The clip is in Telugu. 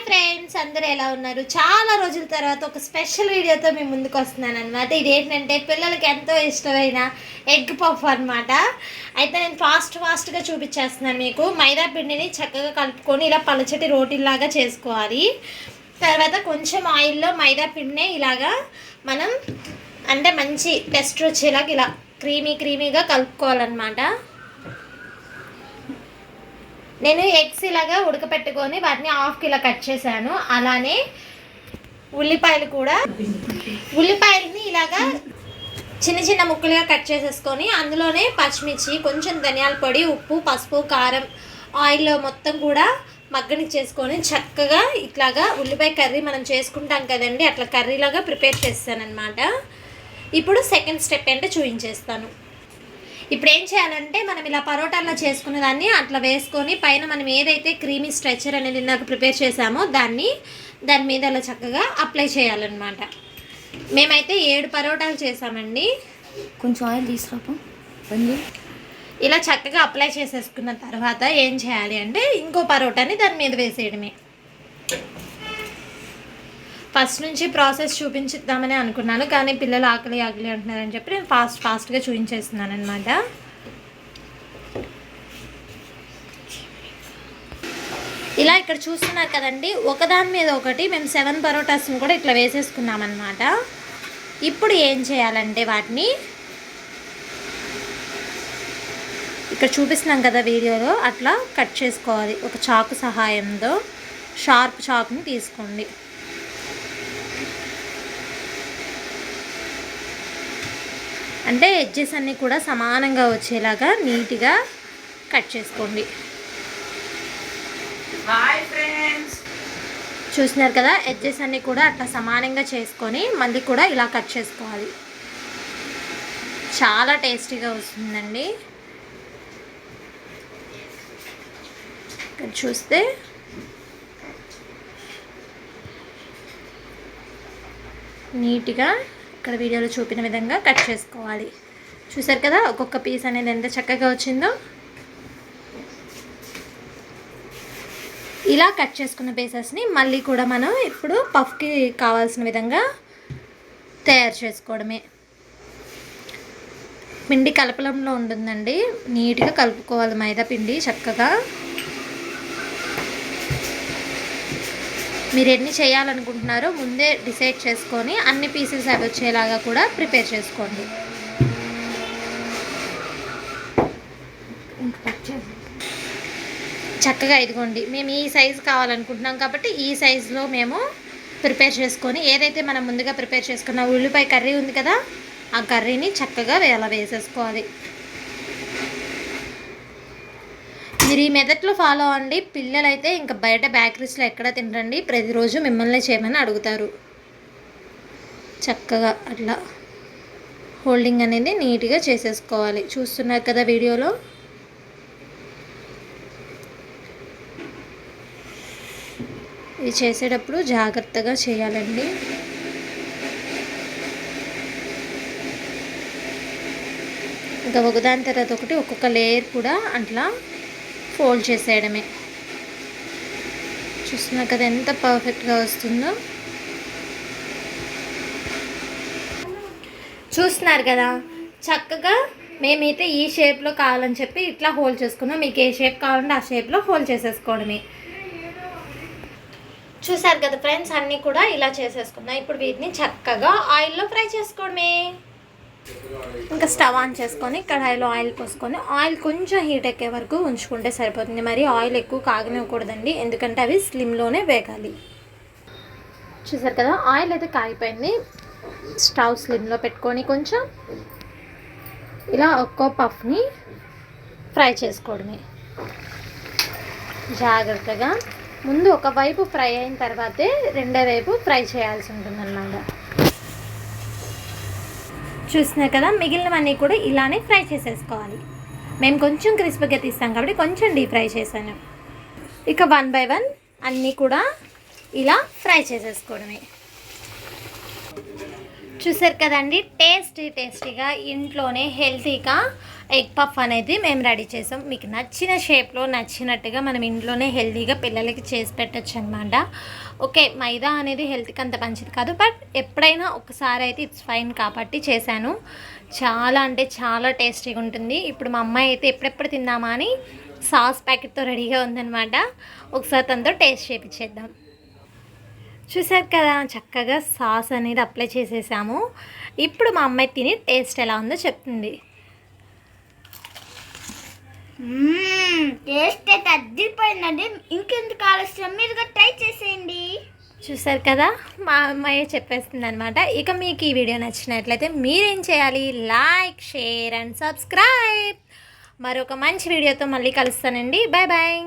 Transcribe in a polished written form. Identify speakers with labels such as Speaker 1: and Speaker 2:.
Speaker 1: ఫ్రెండ్స్, అందరూ ఎలా ఉన్నారు? చాలా రోజుల తర్వాత ఒక స్పెషల్ వీడియోతో మేము ముందుకు వస్తున్నాను అనమాట. ఇది ఏంటంటే పిల్లలకి ఎంతో ఇష్టమైన ఎగ్ పఫ్ అనమాట. అయితే నేను ఫాస్ట్గా చూపించేస్తున్నాను మీకు. మైదా పిండిని చక్కగా కలుపుకొని ఇలా పలచటి రోటీలాగా చేసుకోవాలి. తర్వాత కొంచెం ఆయిల్లో మైదా పిండిని ఇలాగా మనం అంటే మంచి టెస్ట్ వచ్చేలాగా ఇలా క్రీమీగా కలుపుకోవాలన్నమాట. నేను ఎగ్స్ ఇలాగా ఉడకపెట్టుకొని వాటిని హాఫ్కి ఇలా కట్ చేశాను. అలానే ఉల్లిపాయలని ఇలాగా చిన్న ముక్కలుగా కట్ చేసేసుకొని అందులోనే పచ్చిమిర్చి, కొంచెం ధనియాల పొడి, ఉప్పు, పసుపు, కారం, ఆయిల్ మొత్తం కూడా మగ్గనిచ్చేసుకొని చక్కగా ఇట్లాగా ఉల్లిపాయ కర్రీ మనం చేసుకుంటాం కదండి, అట్లా కర్రీలాగా ప్రిపేర్ చేస్తానన్నమాట. ఇప్పుడు సెకండ్ స్టెప్ ఏంటో చూపించేస్తాను. ఇప్పుడు ఏం చేయాలంటే మనం ఇలా పరోటాల్లో చేసుకునే దాన్ని అట్లా వేసుకొని పైన మనం ఏదైతే క్రీమీ స్ట్రెచర్ అనేది ఇందాక ప్రిపేర్ చేసామో దాని మీద అలా చక్కగా అప్లై చేయాలన్నమాట. మేమైతే 7 పరోటాలు చేసామండి.
Speaker 2: కొంచెం ఆయిల్ తీసుకురాపో.
Speaker 1: ఇలా చక్కగా అప్లై చేసేసుకున్న తర్వాత ఏం చేయాలి అంటే ఇంకో పరోటాని దాని మీద వేసేయడమే. ఫస్ట్ నుంచి ప్రాసెస్ చూపించుద్దామని అనుకున్నాను, కానీ పిల్లలు ఆకలి అంటున్నారని చెప్పి నేను ఫాస్ట్గా చూపించేస్తున్నాను అనమాట. ఇలా ఇక్కడ చూస్తున్నారు కదండి, ఒకదాని మీద ఒకటి మేము 7 పరోటాస్ని కూడా ఇట్లా వేసేసుకున్నాం అనమాట. ఇప్పుడు ఏం చేయాలంటే వాటిని ఇక్కడ చూపిస్తున్నాం కదా వీడియోలో, అట్లా కట్ చేసుకోవాలి. ఒక చాకు సహాయంతో షార్ప్ చాకుని తీసుకోండి. అంటే ఎడ్జెస్ అన్నీ కూడా సమానంగా వచ్చేలాగా నీట్గా కట్ చేసుకోండి. చూస్తున్నారు కదా, ఎడ్జెస్ అన్నీ కూడా అట్లా సమానంగా చేసుకొని మళ్ళీ కూడా ఇలా కట్ చేసుకోవాలి. చాలా టేస్టీగా వస్తుందండి. ఇక్కడ చూస్తే నీట్గా ఇక్కడ వీడియోలో చూపిన విధంగా కట్ చేసుకోవాలి. చూసారు కదా ఒక్కొక్క పీస్ అనేది ఎంత చక్కగా వచ్చిందో. ఇలా కట్ చేసుకున్న పీసెస్ని మళ్ళీ కూడా మనం ఇప్పుడు పఫ్కి కావాల్సిన విధంగా తయారు చేసుకోవడమే. పిండి కలపలంలో ఉంటుందండి, నీట్గా కలుపుకోవాలి మైదా పిండి చక్కగా. మీరు ఎన్ని చేయాలనుకుంటున్నారో ముందే డిసైడ్ చేసుకొని అన్ని పీసెస్ అవి వచ్చేలాగా కూడా ప్రిపేర్ చేసుకోండి. చక్కగా ఇదిగోండి, మేము ఈ సైజు కావాలనుకుంటున్నాం కాబట్టి ఈ సైజులో మేము ప్రిపేర్ చేసుకొని ఏదైతే మనం ముందుగా ప్రిపేర్ చేసుకున్న ఉల్లిపాయ కర్రీ ఉంది కదా, ఆ కర్రీని చక్కగా అలా వేసేసుకోవాలి. మీరు ఈ మెథడ్లో ఫాలో అవ్వండి. పిల్లలైతే ఇంకా బయట బేకరీస్లో ఎక్కడ తినరండి, ప్రతిరోజు మిమ్మల్ని చేయమని అడుగుతారు. చక్కగా అట్లా హోల్డింగ్ అనేది నీట్గా చేసేసుకోవాలి. చూస్తున్నారు కదా వీడియోలో. ఇది చేసేటప్పుడు జాగ్రత్తగా చేయాలండి. ఇంకా ఒకదాని తర్వాత ఒకటి ఒక్కొక్క లేయర్ కూడా అట్లా ఫోల్డ్ చేసేయడమే. చూస్తున్నారు కదా ఎంత పర్ఫెక్ట్గా వస్తుందో. చూస్తున్నారు కదా చక్కగా మేమైతే ఈ షేప్లో కావాలని చెప్పి ఇట్లా హోల్డ్ చేసుకున్నాం. మీకు ఏ షేప్ కావాలంటే ఆ షేప్లో హోల్డ్ చేసేసుకోవడమే. చూసారు కదా ఫ్రెండ్స్, అన్నీ కూడా ఇలా చేసేసుకున్నాం. ఇప్పుడు వీటిని చక్కగా ఆయిల్లో ఫ్రై చేసుకోవడమే. ఇంకా స్టవ్ ఆన్ చేసుకొని కడాయిలో ఆయిల్ పోసుకొని ఆయిల్ కొంచెం హీట్ ఎక్కే వరకు ఉంచుకుంటే సరిపోతుంది. మరి ఆయిల్ ఎక్కువ కాగనివ్వకూడదండి, ఎందుకంటే అవి స్లిమ్లోనే వేగాలి. చూసారు కదా ఆయిల్ అయితే కాగిపోయింది. స్టవ్ స్లిమ్లో పెట్టుకొని కొంచెం ఇలా ఒక్కో పఫ్ని ఫ్రై చేసుకోవడమే జాగ్రత్తగా. ముందు ఒకవైపు ఫ్రై అయిన తర్వాతే రెండో వైపు ఫ్రై చేయాల్సి ఉంటుందన్నమాట. చూస్తున్నారు కదా మిగిలినవన్నీ కూడా ఇలానే ఫ్రై చేసేసుకోవాలి. మేము కొంచెం క్రిస్పీగా తీస్తాం కాబట్టి కొంచెం డీప్ ఫ్రై చేశాను. ఇక 1 by 1 అన్నీ కూడా ఇలా ఫ్రై చేసేసుకోవడమే. చూసారు కదండి, టేస్టీగా ఇంట్లోనే హెల్తీగా ఎగ్ పఫ్ అనేది మేము రెడీ చేసాం. మీకు నచ్చిన షేప్లో నచ్చినట్టుగా మనం ఇంట్లోనే హెల్తీగా పిల్లలకి చేసి పెట్టచ్చు అనమాట. ఓకే, మైదా అనేది హెల్త్కి అంత మంచిది కాదు, బట్ ఎప్పుడైనా ఒకసారి అయితే ఇట్స్ ఫైన్ కాబట్టి చేశాను. చాలా అంటే చాలా టేస్టీగా ఉంటుంది. ఇప్పుడు మా అమ్మాయి అయితే ఎప్పుడెప్పుడు తిందామా అని సాస్ ప్యాకెట్తో రెడీగా ఉందన్నమాట. ఒకసారి తనతో టేస్ట్ చేయించేద్దాం. చూసారు కదా, చక్కగా సాస్ అనేది అప్లై చేసేసాము. ఇప్పుడు మా అమ్మాయి తిని టేస్ట్ ఎలా ఉందో చెప్తుంది.
Speaker 2: టేస్ట్ అయితే అద్దరిపోయిందండి. ఇంకెందుకు ఆలస్యం, మీరుగా ట్రై చేసేయండి.
Speaker 1: చూసారు కదా, మా అమ్మాయి చెప్పేస్తుంది అనమాట. ఇక మీకు ఈ వీడియో నచ్చినట్లయితే మీరేం చేయాలి? Like, share and subscribe. మరొక మంచి వీడియోతో మళ్ళీ కలుస్తానండి. Bye bye.